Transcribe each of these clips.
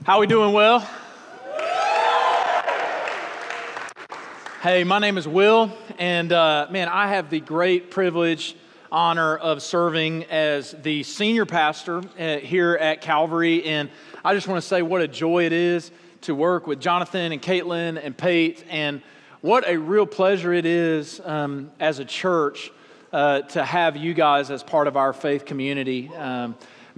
How we doing, Will? Hey, my name is Will, and man, I have the great privilege, honor of serving as the senior pastor here at Calvary, and I just want to say what a joy it is to work with Jonathan and Caitlin and Pate, and what a real pleasure it is as a church to have you guys as part of our faith community.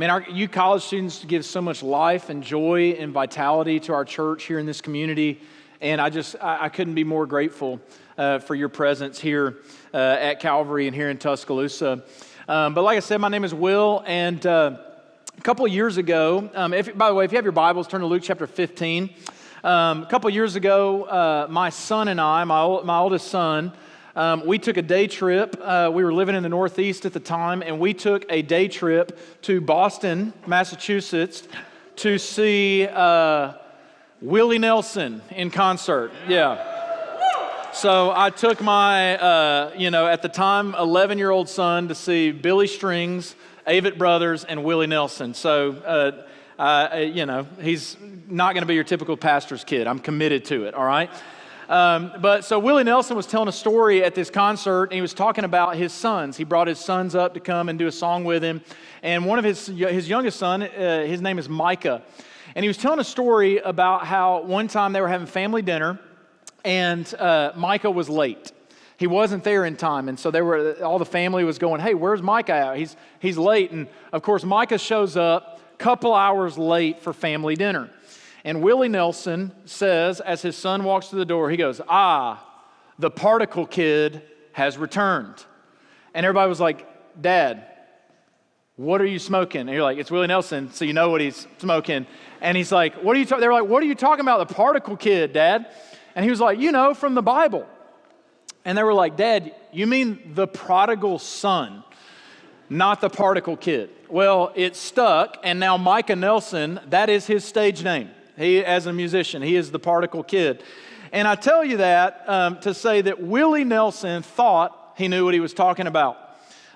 Man, you college students give so much life and joy and vitality to our church here in this community, and I couldn't be more grateful for your presence here at Calvary and here in Tuscaloosa. But like I said, my name is Will, and a couple of years ago, by the way, if you have your Bibles, turn to Luke chapter 15. A couple of years ago, my son and I, my oldest son, we took a day trip. We were living in the Northeast at the time, and we took a day trip to Boston, Massachusetts, to see Willie Nelson in concert. Yeah. So I took my, at the time, 11-year-old son to see Billy Strings, Avett Brothers, and Willie Nelson. So, he's not going to be your typical pastor's kid. I'm committed to it, all right? So Willie Nelson was telling a story at this concert, and he was talking about his sons. He brought his sons up to come and do a song with him, and one of his youngest son, his name is Micah, and he was telling a story about how one time they were having family dinner, and Micah was late. He wasn't there in time, and so all the family was going, "Hey, where's Micah at? He's late." And of course, Micah shows up a couple hours late for family dinner. And Willie Nelson says, as his son walks through the door, he goes, the Prodigal kid has returned. And everybody was like, "Dad, what are you smoking?" And you're like, "It's Willie Nelson," so you know what he's smoking. And he's like, "What are you talking?" They were like, "What are you talking about, the Prodigal kid, Dad?" And he was like, "From the Bible." And they were like, "Dad, you mean the prodigal son, not the Prodigal kid?" Well, it stuck, and now Micah Nelson, that is his stage name. He, as a musician, he is the Prodigal kid. And I tell you that to say that Willie Nelson thought he knew what he was talking about.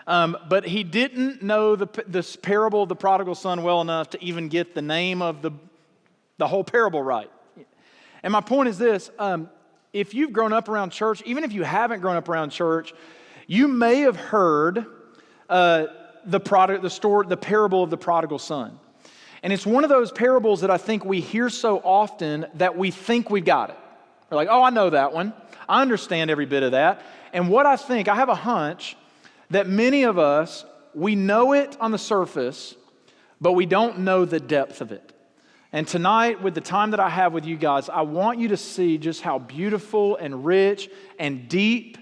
But he didn't know this parable of the prodigal son well enough to even get the name of the whole parable right. And my point is this, if you've grown up around church, even if you haven't grown up around church, you may have heard the parable of the prodigal son. And it's one of those parables that I think we hear so often that we think we've got it. We're like, "Oh, I know that one. I understand every bit of that." And what I have a hunch that many of us, we know it on the surface, but we don't know the depth of it. And tonight, with the time that I have with you guys, I want you to see just how beautiful and rich and deep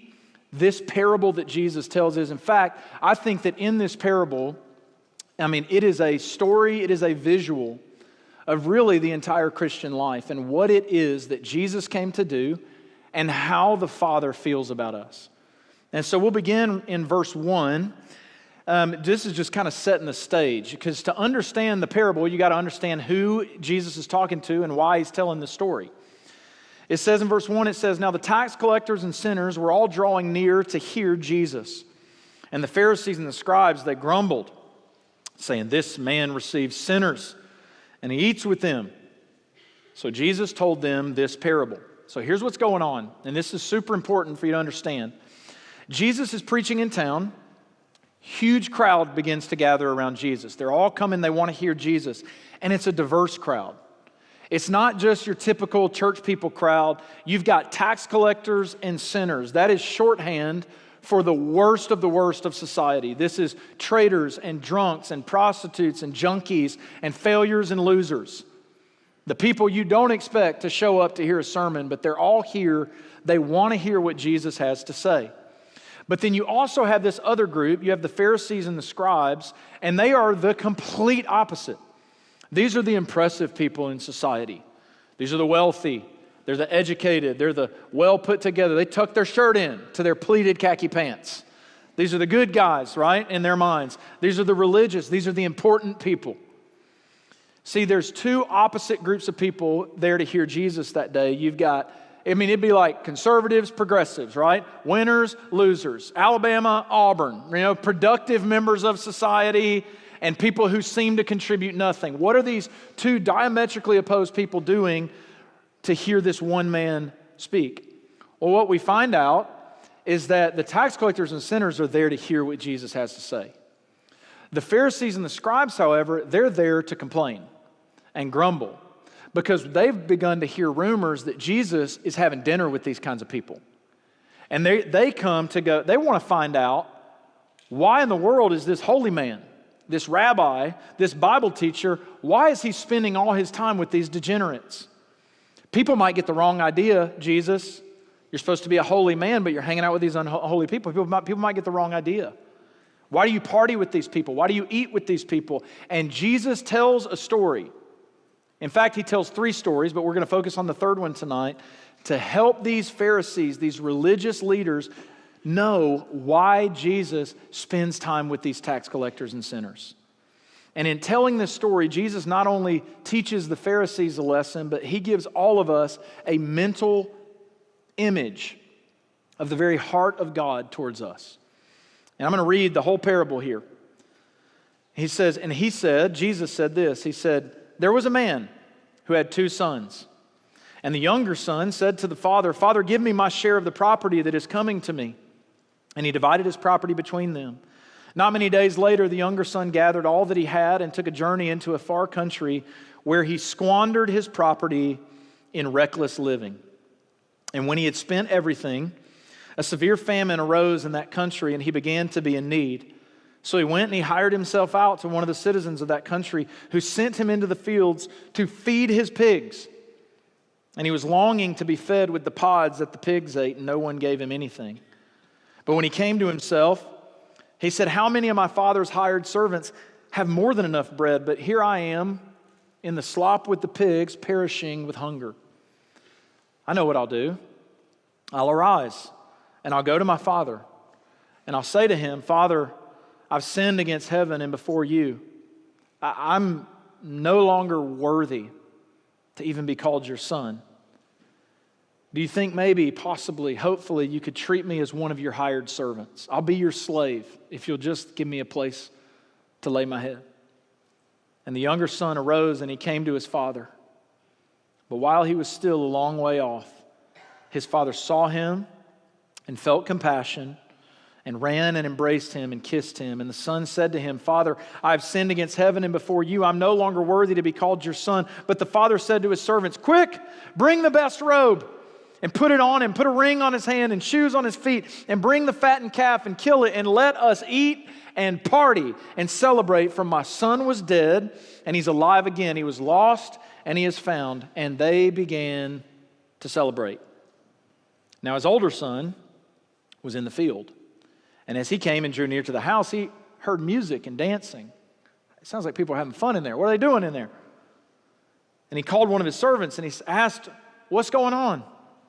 this parable that Jesus tells is. In fact, I think that in this parable, it is a story, it is a visual of really the entire Christian life and what it is that Jesus came to do and how the Father feels about us. And so we'll begin in verse 1. This is just kind of setting the stage, because to understand the parable, you got to understand who Jesus is talking to and why he's telling the story. It says in verse 1, "Now the tax collectors and sinners were all drawing near to hear Jesus. And the Pharisees and the scribes, they grumbled, saying, 'This man receives sinners, and he eats with them.' So Jesus told them this parable." So here's what's going on, and this is super important for you to understand. Jesus is preaching in town. Huge crowd begins to gather around Jesus. They're all coming, they want to hear Jesus, and it's a diverse crowd. It's not just your typical church people crowd. You've got tax collectors and sinners. That is shorthand for the worst of society. This is traitors and drunks and prostitutes and junkies and failures and losers. The people you don't expect to show up to hear a sermon, but they're all here. They want to hear what Jesus has to say. But then you also have this other group. You have the Pharisees and the scribes, and they are the complete opposite. These are the impressive people in society. These are the wealthy. They're the educated. They're the well put together. They tuck their shirt in to their pleated khaki pants. These are the good guys, right, in their minds. These are the religious. These are the important people. See, there's two opposite groups of people there to hear Jesus that day. You've got, it'd be like conservatives, progressives, right? Winners, losers. Alabama, Auburn, productive members of society, and people who seem to contribute nothing. What are these two diametrically opposed people doing to hear this one man speak? Well, what we find out is that the tax collectors and sinners are there to hear what Jesus has to say. The Pharisees and the scribes, however, they're there to complain and grumble because they've begun to hear rumors that Jesus is having dinner with these kinds of people. And they come to go, they want to find out, why in the world is this holy man, this rabbi, this Bible teacher, why is he spending all his time with these degenerates? People might get the wrong idea, Jesus. You're supposed to be a holy man, but you're hanging out with these unholy people. People might get the wrong idea. Why do you party with these people? Why do you eat with these people? And Jesus tells a story. In fact, he tells 3 stories, but we're going to focus on the third one tonight to help these Pharisees, these religious leaders, know why Jesus spends time with these tax collectors and sinners. And in telling this story, Jesus not only teaches the Pharisees a lesson, but he gives all of us a mental image of the very heart of God towards us. And I'm going to read the whole parable here. He says, Jesus said this, he said, there was a man who had 2 sons. And the younger son said to the father, Father, give me my share of the property that is coming to me. And he divided his property between them. Not many days later, the younger son gathered all that he had and took a journey into a far country where he squandered his property in reckless living. And when he had spent everything, a severe famine arose in that country, and he began to be in need. So he went and he hired himself out to one of the citizens of that country, who sent him into the fields to feed his pigs. And he was longing to be fed with the pods that the pigs ate, and no one gave him anything. But when he came to himself, he said, how many of my father's hired servants have more than enough bread, but here I am in the slop with the pigs, perishing with hunger. I know what I'll do. I'll arise and I'll go to my father, and I'll say to him, Father, I've sinned against heaven and before you. I'm no longer worthy to even be called your son. Do you think maybe, possibly, hopefully, you could treat me as one of your hired servants? I'll be your slave if you'll just give me a place to lay my head. And the younger son arose and he came to his father. But while he was still a long way off, his father saw him and felt compassion and ran and embraced him and kissed him. And the son said to him, Father, I have sinned against heaven and before you. I'm no longer worthy to be called your son. But the father said to his servants, quick, bring the best robe and put it on him. Put a ring on his hand and shoes on his feet, and bring the fattened calf and kill it, and let us eat and party and celebrate. For my son was dead and he's alive again. He was lost and he is found. And they began to celebrate. Now his older son was in the field. And as he came and drew near to the house, he heard music and dancing. It sounds like people are having fun in there. What are they doing in there? And he called one of his servants and he asked, what's going on?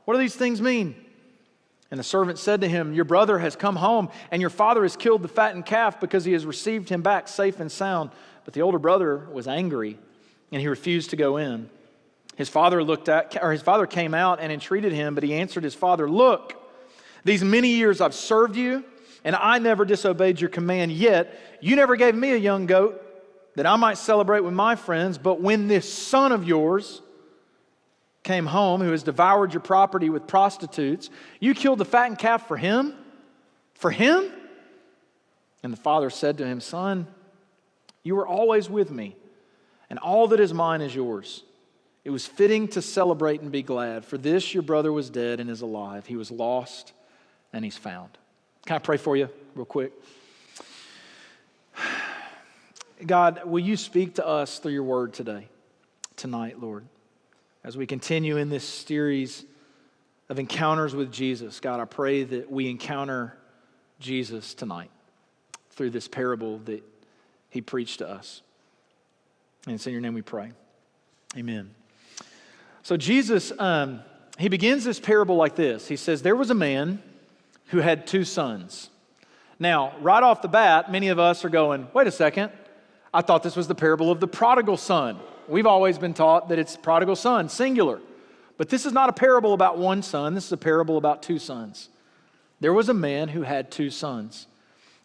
What do these things mean? And the servant said to him, your brother has come home, and your father has killed the fattened calf because he has received him back safe and sound. But the older brother was angry, and he refused to go in. His father came out and entreated him, but he answered his father, look, these many years I've served you, and I never disobeyed your command, yet you never gave me a young goat that I might celebrate with my friends. But when this son of yours came home, who has devoured your property with prostitutes, you killed the fattened calf for him? For him? And the father said to him, son, you were always with me, and all that is mine is yours. It was fitting to celebrate and be glad. For this your brother was dead and is alive. He was lost and he's found. Can I pray for you real quick? God, will you speak to us through your word tonight, Lord? As we continue in this series of encounters with Jesus, God, I pray that we encounter Jesus tonight through this parable that he preached to us. And it's in your name we pray. Amen. So Jesus, he begins this parable like this. He says, there was a man who had 2 sons. Now, right off the bat, many of us are going, wait a second, I thought this was the parable of the prodigal son. We've always been taught that it's prodigal son, singular. But this is not a parable about one son. This is a parable about 2 sons. There was a man who had 2 sons.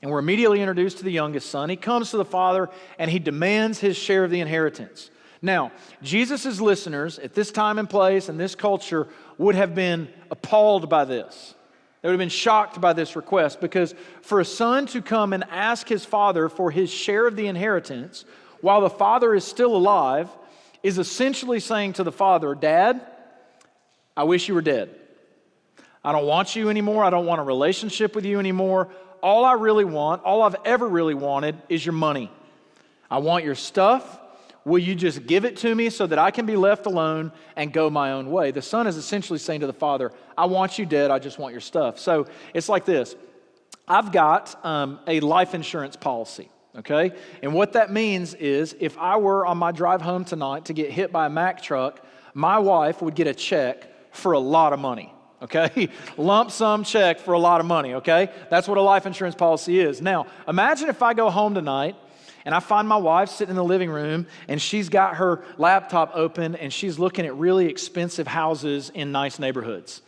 And we're immediately introduced to the youngest son. He comes to the father and he demands his share of the inheritance. Now, Jesus' listeners at this time and place and this culture would have been appalled by this. They would have been shocked by this request, because for a son to come and ask his father for his share of the inheritance while the father is still alive is essentially saying to the father, Dad, I wish you were dead. I don't want you anymore. I don't want a relationship with you anymore. All I really want, all I've ever really wanted is your money. I want your stuff. Will you just give it to me so that I can be left alone and go my own way? The son is essentially saying to the father, I want you dead, I just want your stuff. So it's like this. I've got a life insurance policy, okay? And what that means is if I were on my drive home tonight to get hit by a Mack truck, my wife would get a check for a lot of money, okay? Lump sum check for a lot of money, okay? That's what a life insurance policy is. Now, imagine if I go home tonight and I find my wife sitting in the living room and she's got her laptop open and she's looking at really expensive houses in nice neighborhoods.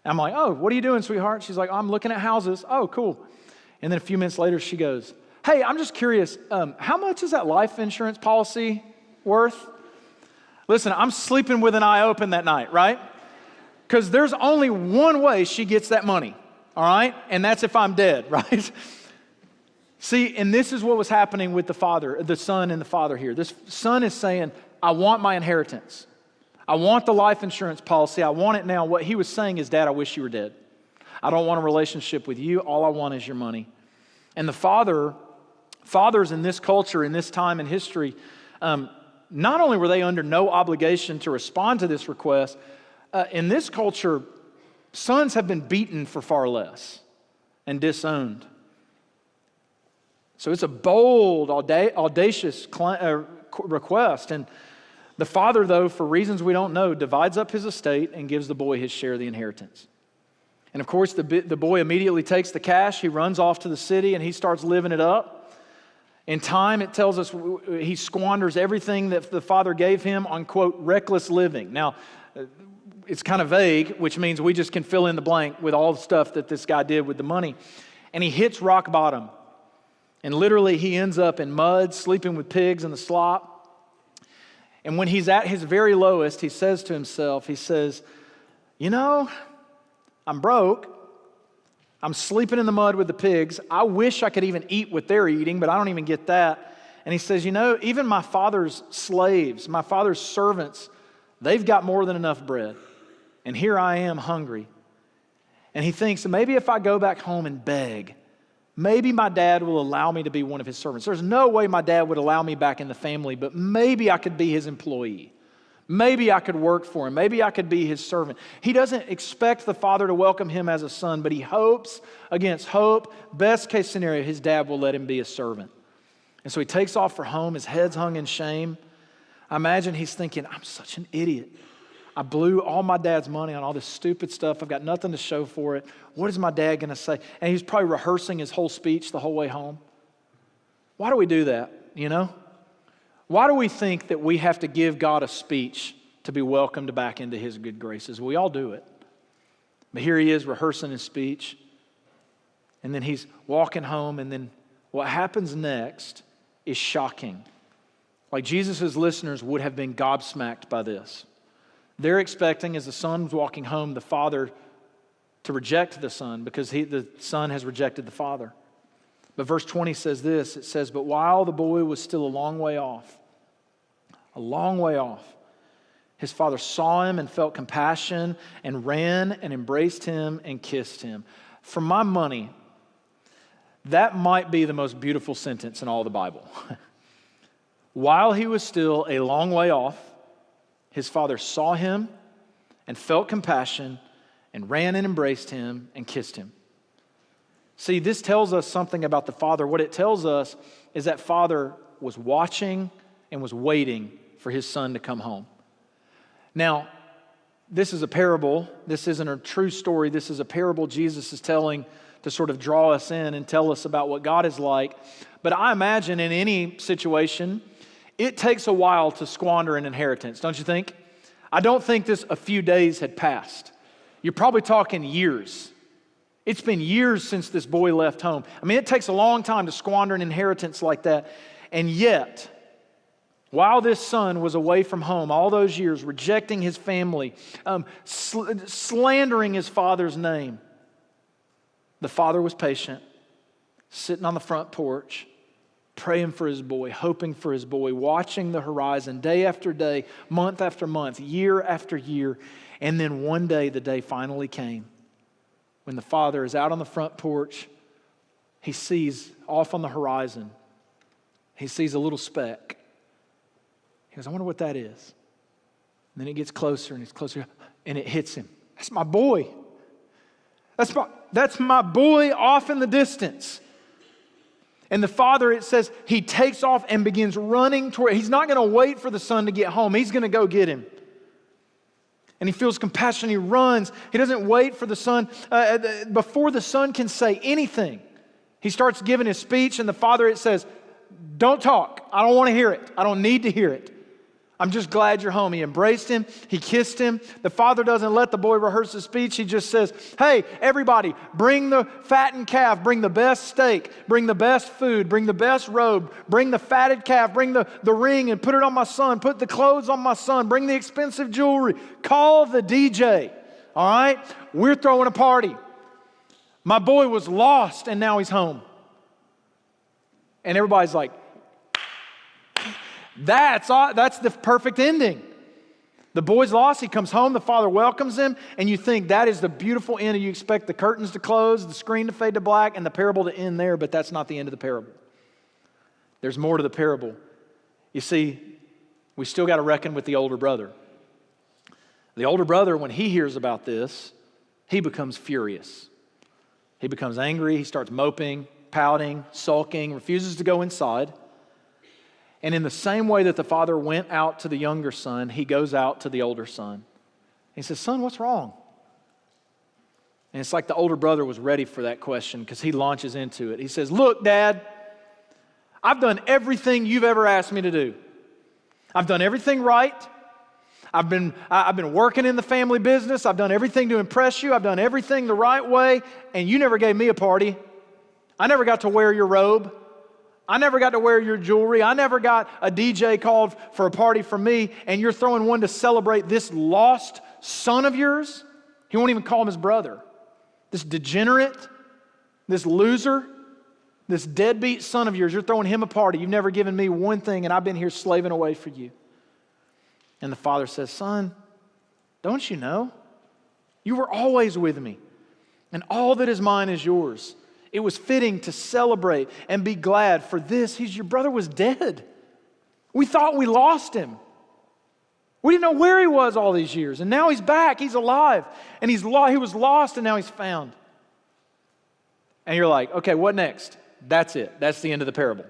And I'm like, oh, what are you doing, sweetheart? She's like, I'm looking at houses. Oh, cool. And then a few minutes later she goes, hey, I'm just curious, how much is that life insurance policy worth? Listen, I'm sleeping with an eye open that night, right? Because there's only one way she gets that money, all right? And that's if I'm dead, right? See, and this is what was happening with the son and the father here. This son is saying, I want my inheritance. I want the life insurance policy. I want it now. What he was saying is, Dad, I wish you were dead. I don't want a relationship with you. All I want is your money. And the fathers in this culture, in this time in history, not only were they under no obligation to respond to this request, in this culture, sons have been beaten for far less and disowned. So it's a bold, audacious request. And the father, though, for reasons we don't know, divides up his estate and gives the boy his share of the inheritance. And of course, the boy immediately takes the cash. He runs off to the city and he starts living it up. In time, it tells us he squanders everything that the father gave him on, quote, reckless living. Now, it's kind of vague, which means we just can fill in the blank with all the stuff that this guy did with the money. And he hits rock bottom. And literally, he ends up in mud, sleeping with pigs in the slop. And when he's at his very lowest, he says to himself, he says, you know, I'm broke. I'm sleeping in the mud with the pigs. I wish I could even eat what they're eating, but I don't even get that. And he says, you know, even my father's slaves, my father's servants, they've got more than enough bread. And here I am hungry. And he thinks, maybe if I go back home and beg, maybe my dad will allow me to be one of his servants. There's no way my dad would allow me back in the family, but maybe I could be his employee. Maybe I could work for him. Maybe I could be his servant. He doesn't expect the father to welcome him as a son, but he hopes against hope, best case scenario, his dad will let him be a servant. And so he takes off for home. His head's hung in shame. I imagine he's thinking, I'm such an idiot. I blew all my dad's money on all this stupid stuff. I've got nothing to show for it. What is my dad going to say? And he's probably rehearsing his whole speech the whole way home. Why do we do that, you know? Why do we think that we have to give God a speech to be welcomed back into his good graces? We all do it. But here he is rehearsing his speech. And then he's walking home. And then what happens next is shocking. Like Jesus' listeners would have been gobsmacked by this. They're expecting, as the son's walking home, the father to reject the son because the son has rejected the father. But verse 20 says this. It says, but while the boy was still a long way off, his father saw him and felt compassion and ran and embraced him and kissed him. For my money, that might be the most beautiful sentence in all the Bible. While he was still a long way off, his father saw him and felt compassion and ran and embraced him and kissed him. See, this tells us something about the father. What it tells us is that father was watching and was waiting for his son to come home. Now, this is a parable. This isn't a true story. This is a parable Jesus is telling to sort of draw us in and tell us about what God is like. But I imagine in any situation, it takes a while to squander an inheritance, don't you think? I don't think this a few days had passed. You're probably talking years. It's been years since this boy left home. I mean, it takes a long time to squander an inheritance like that. And yet, while this son was away from home all those years, rejecting his family, slandering his father's name, the father was patient, sitting on the front porch, praying for his boy, hoping for his boy, watching the horizon day after day, month after month, year after year. And then one day, the day finally came. When the father is out on the front porch, he sees off on the horizon, he sees a little speck. He goes, I wonder what that is. And then it gets closer and it's closer and it hits him. That's my boy. That's my boy off in the distance. And the father, it says, he takes off and begins running toward. He's not going to wait for the son to get home. He's going to go get him. And he feels compassion. He runs. He doesn't wait for the son. Before the son can say anything, he starts giving his speech. And the father, it says, don't talk. I don't want to hear it. I don't need to hear it. I'm just glad you're home. He embraced him. He kissed him. The father doesn't let the boy rehearse his speech. He just says, hey, everybody, bring the fattened calf. Bring the best steak. Bring the best food. Bring the best robe. Bring the fatted calf. Bring the ring and put it on my son. Put the clothes on my son. Bring the expensive jewelry. Call the DJ. All right? We're throwing a party. My boy was lost and now he's home. And everybody's like, that's the perfect ending. The boy's lost, he comes home, the father welcomes him, and you think that is the beautiful end, and you expect the curtains to close, the screen to fade to black, and the parable to end there, but that's not the end of the parable. There's more to the parable. You see, we still got to reckon with the older brother. The older brother, when he hears about this, he becomes furious. He becomes angry, he starts moping, pouting, sulking, refuses to go inside. And in the same way that the father went out to the younger son, he goes out to the older son. He says, son, what's wrong? And it's like the older brother was ready for that question because he launches into it. He says, look, Dad, I've done everything you've ever asked me to do. I've done everything right. I've been working in the family business. I've done everything to impress you. I've done everything the right way. And you never gave me a party. I never got to wear your robe. I never got to wear your jewelry. I never got a DJ called for a party for me, and you're throwing one to celebrate this lost son of yours? He won't even call him his brother. This degenerate, this loser, this deadbeat son of yours, you're throwing him a party. You've never given me one thing, and I've been here slaving away for you. And the father says, son, don't you know? You were always with me, and all that is mine is yours. It was fitting to celebrate and be glad for this. Your brother was dead. We thought we lost him. We didn't know where he was all these years. And now he's back. He's alive. And he was lost and now he's found. And you're like, okay, what next? That's it. That's the end of the parable.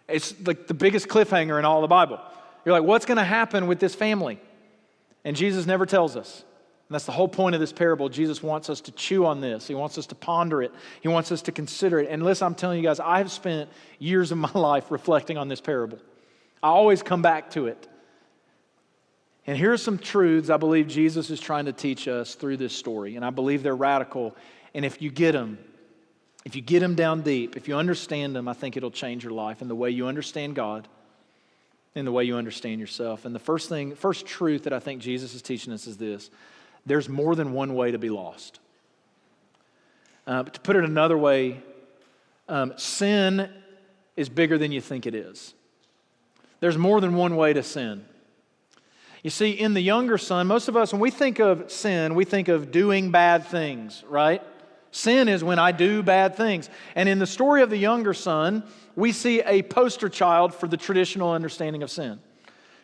It's like the biggest cliffhanger in all the Bible. You're like, what's going to happen with this family? And Jesus never tells us. And that's the whole point of this parable. Jesus wants us to chew on this. He wants us to ponder it. He wants us to consider it. And listen, I'm telling you guys, I have spent years of my life reflecting on this parable. I always come back to it. And here are some truths I believe Jesus is trying to teach us through this story. And I believe they're radical. And if you get them down deep, if you understand them, I think it'll change your life in the way you understand God, in the way you understand yourself. And the first truth that I think Jesus is teaching us is this. There's more than one way to be lost. To put it another way, sin is bigger than you think it is. There's more than one way to sin. You see, in the younger son, most of us, when we think of sin, we think of doing bad things, right? Sin is when I do bad things. And in the story of the younger son, we see a poster child for the traditional understanding of sin.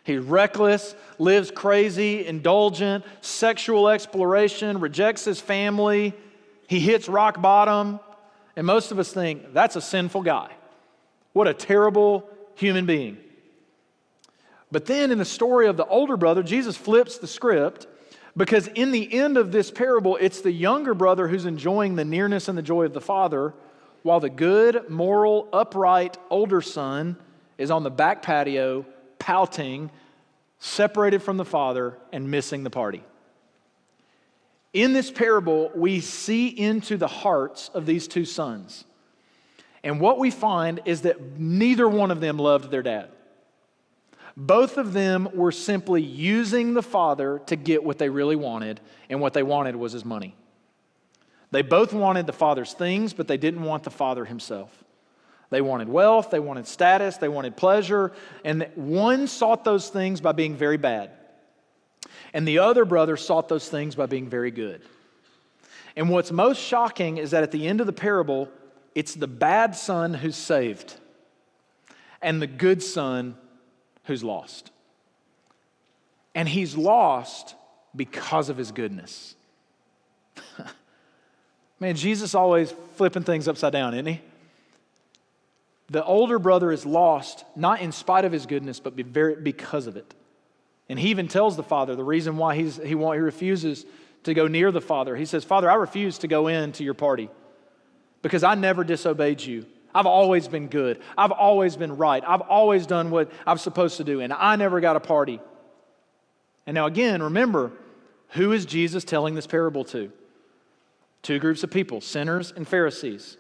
He's reckless, lives crazy, indulgent, sexual exploration, rejects his family. He hits rock bottom. And most of us think, that's a sinful guy. What a terrible human being. But then in the story of the older brother, Jesus flips the script because in the end of this parable, it's the younger brother who's enjoying the nearness and the joy of the father, while the good, moral, upright older son is on the back patio pouting, separated from the father, and missing the party. In this parable, we see into the hearts of these two sons. And what we find is that neither one of them loved their dad. Both of them were simply using the father to get what they really wanted, and what they wanted was his money. They both wanted the father's things, but they didn't want the father himself. They wanted wealth, they wanted status, they wanted pleasure, and one sought those things by being very bad. And the other brother sought those things by being very good. And what's most shocking is that at the end of the parable, it's the bad son who's saved and the good son who's lost. And he's lost because of his goodness. Man, Jesus always flipping things upside down, isn't he? The older brother is lost, not in spite of his goodness, but because of it. And he even tells the father the reason why he refuses to go near the father. He says, Father, I refuse to go into your party because I never disobeyed you. I've always been good. I've always been right. I've always done what I'm supposed to do, and I never got a party. And now again, remember, who is Jesus telling this parable to? Two groups of people, sinners and Pharisees.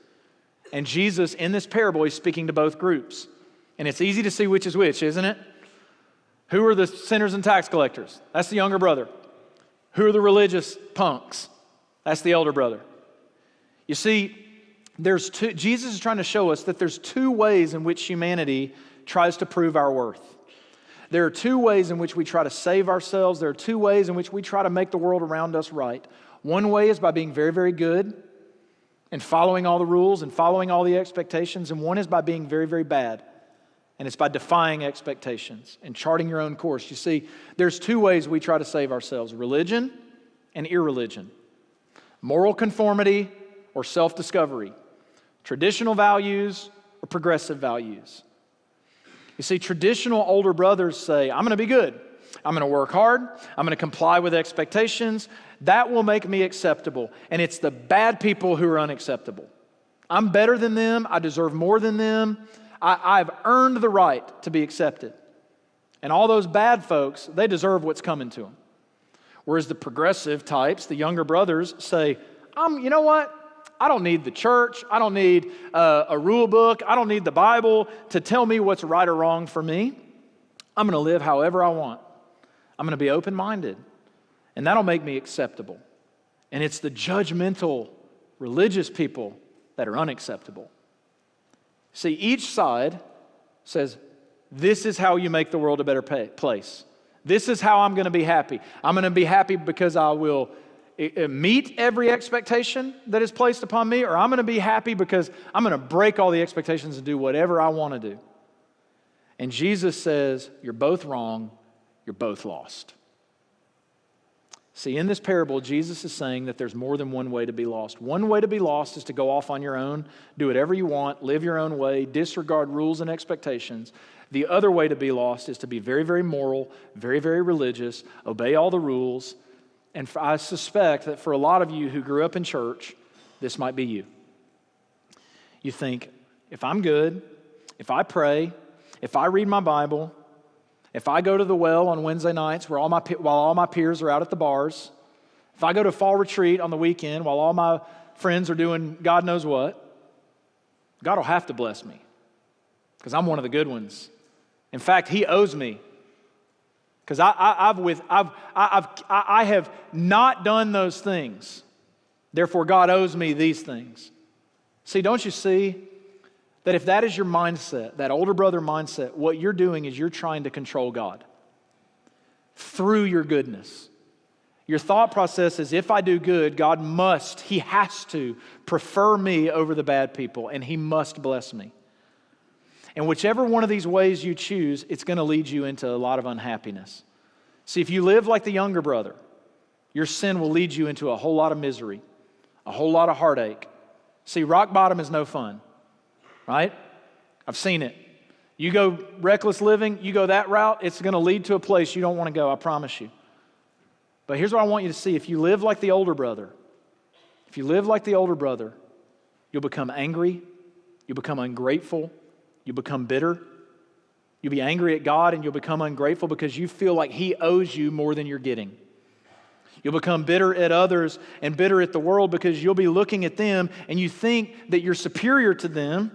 And Jesus, in this parable, he's speaking to both groups. And it's easy to see which is which, isn't it? Who are the sinners and tax collectors? That's the younger brother. Who are the religious punks? That's the elder brother. You see, Jesus is trying to show us that there's two ways in which humanity tries to prove our worth. There are two ways in which we try to save ourselves. There are two ways in which we try to make the world around us right. One way is by being very, very good and following all the rules and following all the expectations. And one is by being very, very bad. And it's by defying expectations and charting your own course. You see, there's two ways we try to save ourselves: religion and irreligion. Moral conformity or self-discovery. Traditional values or progressive values. You see, traditional older brothers say, I'm going to be good. I'm going to work hard. I'm going to comply with expectations. That will make me acceptable. And it's the bad people who are unacceptable. I'm better than them. I deserve more than them. I've earned the right to be accepted. And all those bad folks, they deserve what's coming to them. Whereas the progressive types, the younger brothers, say, you know what? I don't need the church. I don't need a rule book. I don't need the Bible to tell me what's right or wrong for me. I'm going to live however I want. I'm going to be open-minded. And that'll make me acceptable. And it's the judgmental religious people that are unacceptable. See, each side says, this is how you make the world a better place. This is how I'm going to be happy. I'm going to be happy because I will meet every expectation that is placed upon me, or I'm going to be happy because I'm going to break all the expectations and do whatever I want to do. And Jesus says, you're both wrong, you're both lost. See, in this parable, Jesus is saying that there's more than one way to be lost. One way to be lost is to go off on your own, do whatever you want, live your own way, disregard rules and expectations. The other way to be lost is to be very, very moral, very, very religious, obey all the rules. And I suspect that for a lot of you who grew up in church, this might be you. You think, if I'm good, if I pray, if I read my Bible, if I go to the well on Wednesday nights while all my peers are out at the bars, if I go to fall retreat on the weekend while all my friends are doing God knows what, God will have to bless me because I'm one of the good ones. In fact, He owes me because I have not done those things. Therefore, God owes me these things. See, don't you see that if that is your mindset, that older brother mindset, what you're doing is you're trying to control God through your goodness. Your thought process is, if I do good, God must, He has to prefer me over the bad people, and He must bless me. And whichever one of these ways you choose, it's going to lead you into a lot of unhappiness. See, if you live like the younger brother, your sin will lead you into a whole lot of misery, a whole lot of heartache. See, rock bottom is no fun. Right? I've seen it. You go reckless living, you go that route, it's going to lead to a place you don't want to go, I promise you. But here's what I want you to see. If you live like the older brother, you'll become angry, you'll become ungrateful, you'll become bitter. You'll be angry at God and you'll become ungrateful because you feel like He owes you more than you're getting. You'll become bitter at others and bitter at the world because you'll be looking at them and you think that you're superior to them.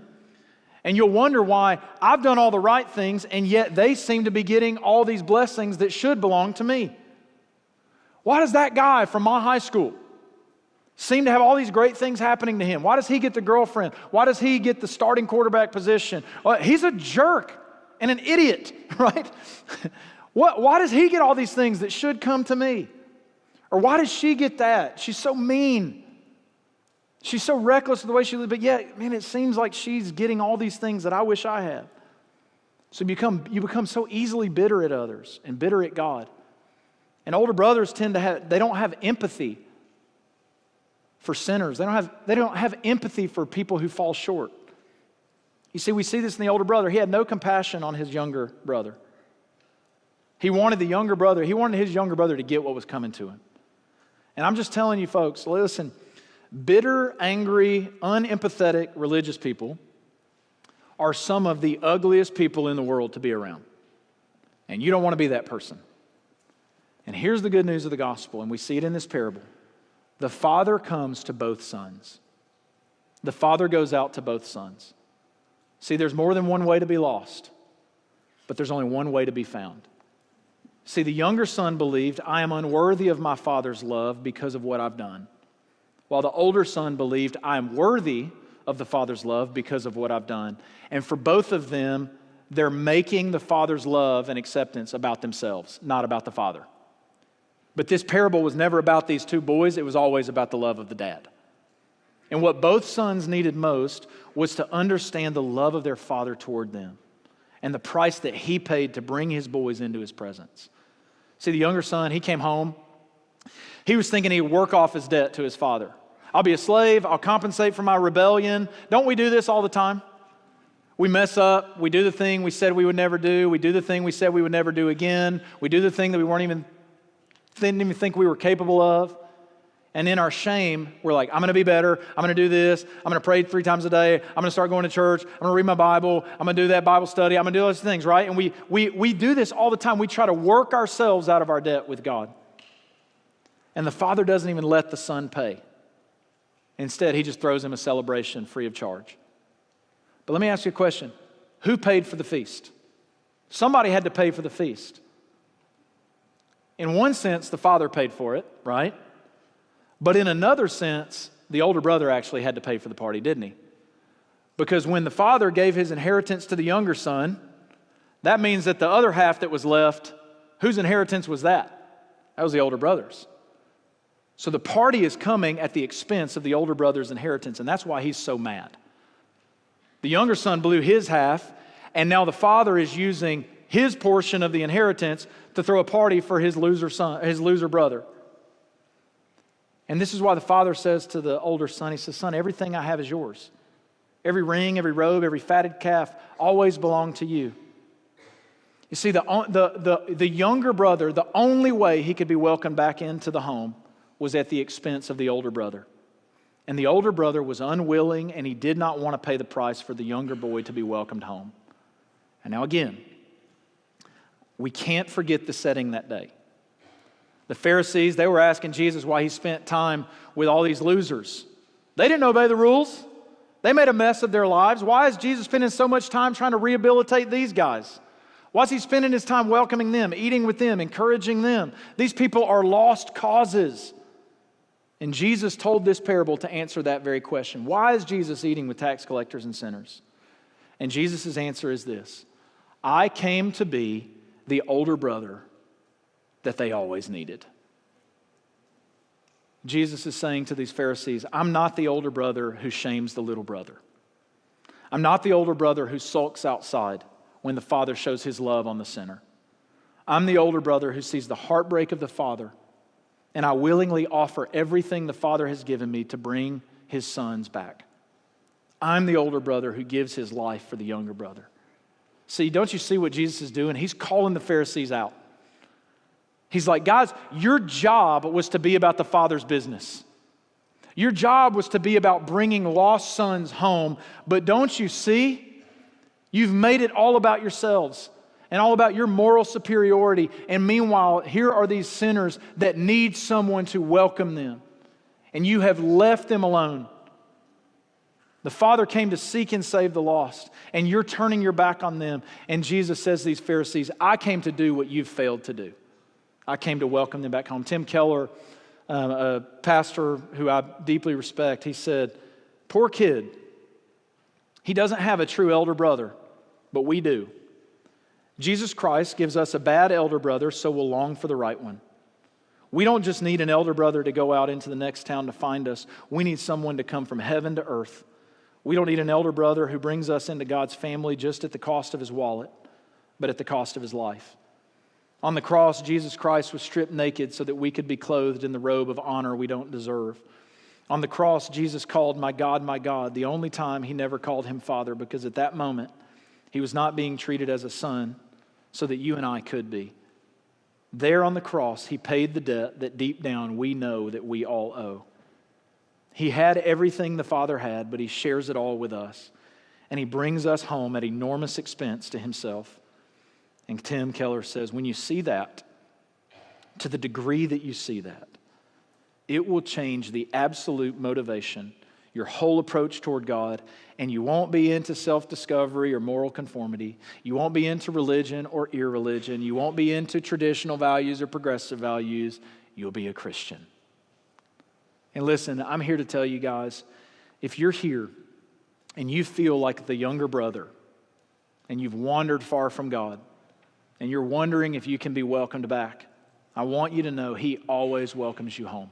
And you'll wonder why I've done all the right things and yet they seem to be getting all these blessings that should belong to me. Why does that guy from my high school seem to have all these great things happening to him? Why does he get the girlfriend? Why does he get the starting quarterback position? Well, he's a jerk and an idiot, right? Why does he get all these things that should come to me? Or why does she get that? She's so mean. She's so reckless with the way she lives, but yet, man, it seems like she's getting all these things that I wish I had. So you become so easily bitter at others and bitter at God. And older brothers they don't have empathy for sinners. They don't have empathy for people who fall short. You see, we see this in the older brother. He had no compassion on his younger brother. He wanted his younger brother to get what was coming to him. And I'm just telling you folks, listen, bitter, angry, unempathetic religious people are some of the ugliest people in the world to be around. And you don't want to be that person. And here's the good news of the gospel, and we see it in this parable. The father comes to both sons. The father goes out to both sons. See, there's more than one way to be lost, but there's only one way to be found. See, the younger son believed, I am unworthy of my father's love because of what I've done. While the older son believed, I am worthy of the father's love because of what I've done. And for both of them, they're making the father's love and acceptance about themselves, not about the father. But this parable was never about these two boys. It was always about the love of the dad. And what both sons needed most was to understand the love of their father toward them and the price that he paid to bring his boys into his presence. See, the younger son, he came home. He was thinking he'd work off his debt to his father. I'll be a slave. I'll compensate for my rebellion. Don't we do this all the time? We mess up. We do the thing we said we would never do. We do the thing we said we would never do again. We do the thing that we didn't even think we were capable of. And in our shame, we're like, I'm going to be better. I'm going to do this. I'm going to pray 3 times a day. I'm going to start going to church. I'm going to read my Bible. I'm going to do that Bible study. I'm going to do those things, right? And we do this all the time. We try to work ourselves out of our debt with God. And the father doesn't even let the son pay. Instead, he just throws him a celebration free of charge. But let me ask you a question. Who paid for the feast? Somebody had to pay for the feast. In one sense, the father paid for it, right? But in another sense, the older brother actually had to pay for the party, didn't he? Because when the father gave his inheritance to the younger son, that means that the other half that was left, whose inheritance was that? That was the older brother's. So the party is coming at the expense of the older brother's inheritance, and that's why he's so mad. The younger son blew his half, and now the father is using his portion of the inheritance to throw a party for his loser brother. And this is why the father says to the older son, he says, son, everything I have is yours. Every ring, every robe, every fatted calf always belong to you. You see, the younger brother, the only way he could be welcomed back into the home was at the expense of the older brother. And the older brother was unwilling, and he did not want to pay the price for the younger boy to be welcomed home. And now again, we can't forget the setting that day. The Pharisees, they were asking Jesus why he spent time with all these losers. They didn't obey the rules. They made a mess of their lives. Why is Jesus spending so much time trying to rehabilitate these guys? Why is he spending his time welcoming them, eating with them, encouraging them? These people are lost causes. And Jesus told this parable to answer that very question. Why is Jesus eating with tax collectors and sinners? And Jesus' answer is this: I came to be the older brother that they always needed. Jesus is saying to these Pharisees, I'm not the older brother who shames the little brother. I'm not the older brother who sulks outside when the father shows his love on the sinner. I'm the older brother who sees the heartbreak of the father, and I willingly offer everything the father has given me to bring his sons back. I'm the older brother who gives his life for the younger brother. See, don't you see what Jesus is doing? He's calling the Pharisees out. He's like, guys, your job was to be about the Father's business. Your job was to be about bringing lost sons home. But don't you see? You've made it all about yourselves. and all about your moral superiority. And meanwhile, here are these sinners that need someone to welcome them. And you have left them alone. The Father came to seek and save the lost, and you're turning your back on them. And Jesus says to these Pharisees, I came to do what you've failed to do. I came to welcome them back home. Tim Keller, a pastor who I deeply respect, he said, poor kid, he doesn't have a true elder brother, but we do. Jesus Christ gives us a bad elder brother, so we'll long for the right one. We don't just need an elder brother to go out into the next town to find us. We need someone to come from heaven to earth. We don't need an elder brother who brings us into God's family just at the cost of his wallet, but at the cost of his life. On the cross, Jesus Christ was stripped naked so that we could be clothed in the robe of honor we don't deserve. On the cross, Jesus called, my God, the only time he never called him Father, because at that moment, he was not being treated as a son so that you and I could be. There on the cross, he paid the debt that deep down we know that we all owe. He had everything the Father had, but he shares it all with us. And he brings us home at enormous expense to himself. And Tim Keller says, when you see that, to the degree that you see that, it will change the absolute motivation, your whole approach toward God, and you won't be into self-discovery or moral conformity. You won't be into religion or irreligion. You won't be into traditional values or progressive values. You'll be a Christian. And listen, I'm here to tell you guys, if you're here and you feel like the younger brother and you've wandered far from God and you're wondering if you can be welcomed back, I want you to know he always welcomes you home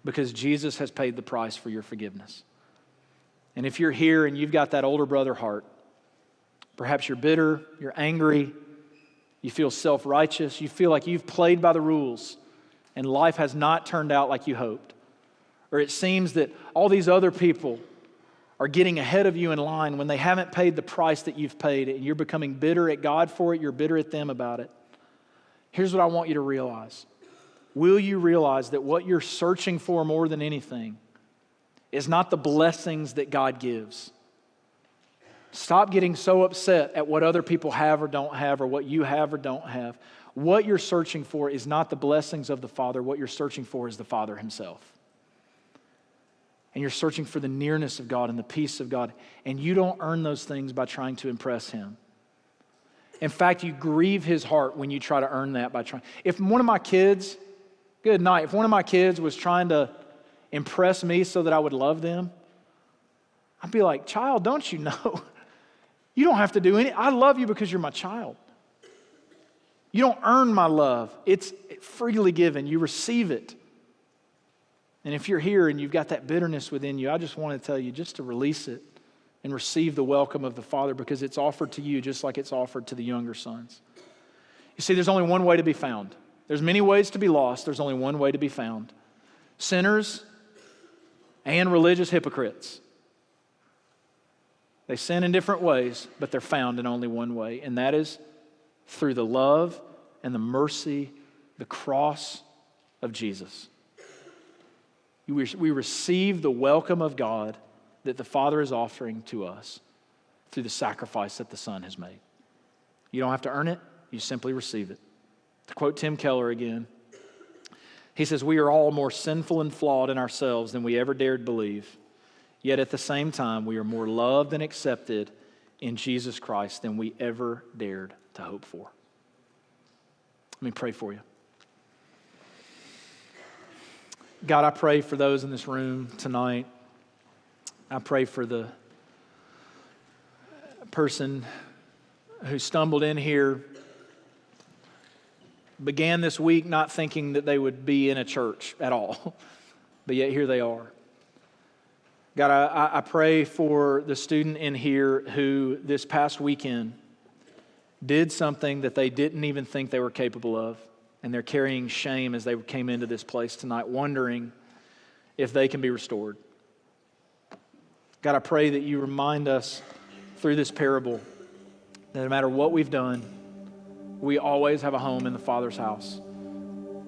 because Jesus has paid the price for your forgiveness. And if you're here and you've got that older brother heart, perhaps you're bitter, you're angry, you feel self-righteous, you feel like you've played by the rules and life has not turned out like you hoped. Or it seems that all these other people are getting ahead of you in line when they haven't paid the price that you've paid, and you're becoming bitter at God for it, you're bitter at them about it. Here's what I want you to realize. Will you realize that what you're searching for more than anything is not the blessings that God gives? Stop getting so upset at what other people have or don't have, or what you have or don't have. What you're searching for is not the blessings of the Father. What you're searching for is the Father himself. And you're searching for the nearness of God and the peace of God. And you don't earn those things by trying to impress him. In fact, you grieve his heart when you try to earn that by trying. If one of my kids, good night, if one of my kids was trying to impress me so that I would love them, I'd be like, child, don't you know? You don't have to do I love you because you're my child. You don't earn my love. It's freely given. You receive it. And if you're here and you've got that bitterness within you, I just want to tell you just to release it and receive the welcome of the Father, because it's offered to you just like it's offered to the younger sons. You see, there's only one way to be found. There's many ways to be lost. There's only one way to be found. Sinners and religious hypocrites. They sin in different ways, but they're found in only one way, and that is through the love and the mercy, the cross of Jesus. We receive the welcome of God that the Father is offering to us through the sacrifice that the Son has made. You don't have to earn it. You simply receive it. To quote Tim Keller again, he says, we are all more sinful and flawed in ourselves than we ever dared believe. Yet at the same time, we are more loved and accepted in Jesus Christ than we ever dared to hope for. Let me pray for you. God, I pray for those in this room tonight. I pray for the person who stumbled in here, began this week not thinking that they would be in a church at all, but yet here they are. God, I pray for the student in here who this past weekend did something that they didn't even think they were capable of. And they're carrying shame as they came into this place tonight, wondering if they can be restored. God, I pray that you remind us through this parable that no matter what we've done, we always have a home in the Father's house.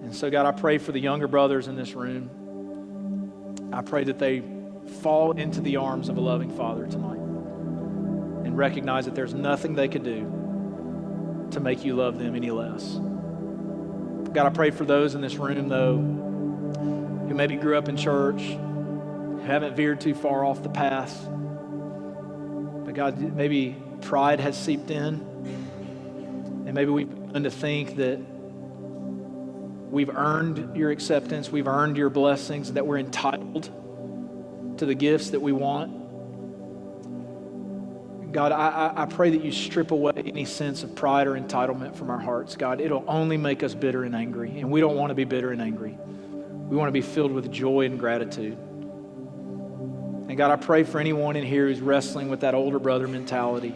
And so, God, I pray for the younger brothers in this room. I pray that they fall into the arms of a loving Father tonight and recognize that there's nothing they could do to make you love them any less. God, I pray for those in this room, though, who maybe grew up in church, who haven't veered too far off the path. But God, maybe pride has seeped in, and maybe we've begun to think that we've earned your acceptance, we've earned your blessings, that we're entitled to the gifts that we want. God, I pray that you strip away any sense of pride or entitlement from our hearts. God, it'll only make us bitter and angry, and we don't want to be bitter and angry. We want to be filled with joy and gratitude. And God, I pray for anyone in here who's wrestling with that older brother mentality.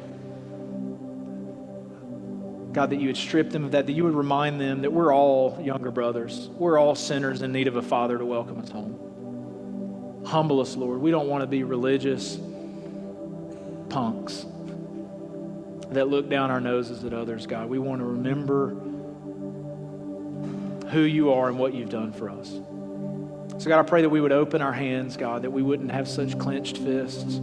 God, that you would strip them of that you would remind them that we're all younger brothers. We're all sinners in need of a father to welcome us home. Humble us, Lord. We don't want to be religious punks that look down our noses at others, God. We want to remember who you are and what you've done for us. So God, I pray that we would open our hands, God, that we wouldn't have such clenched fists,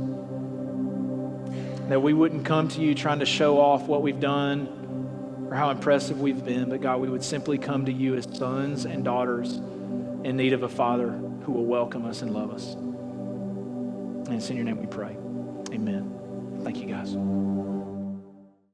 that we wouldn't come to you trying to show off what we've done or how impressive we've been, but God, we would simply come to you as sons and daughters in need of a father who will welcome us and love us. And it's in your name we pray. Amen. Thank you, guys.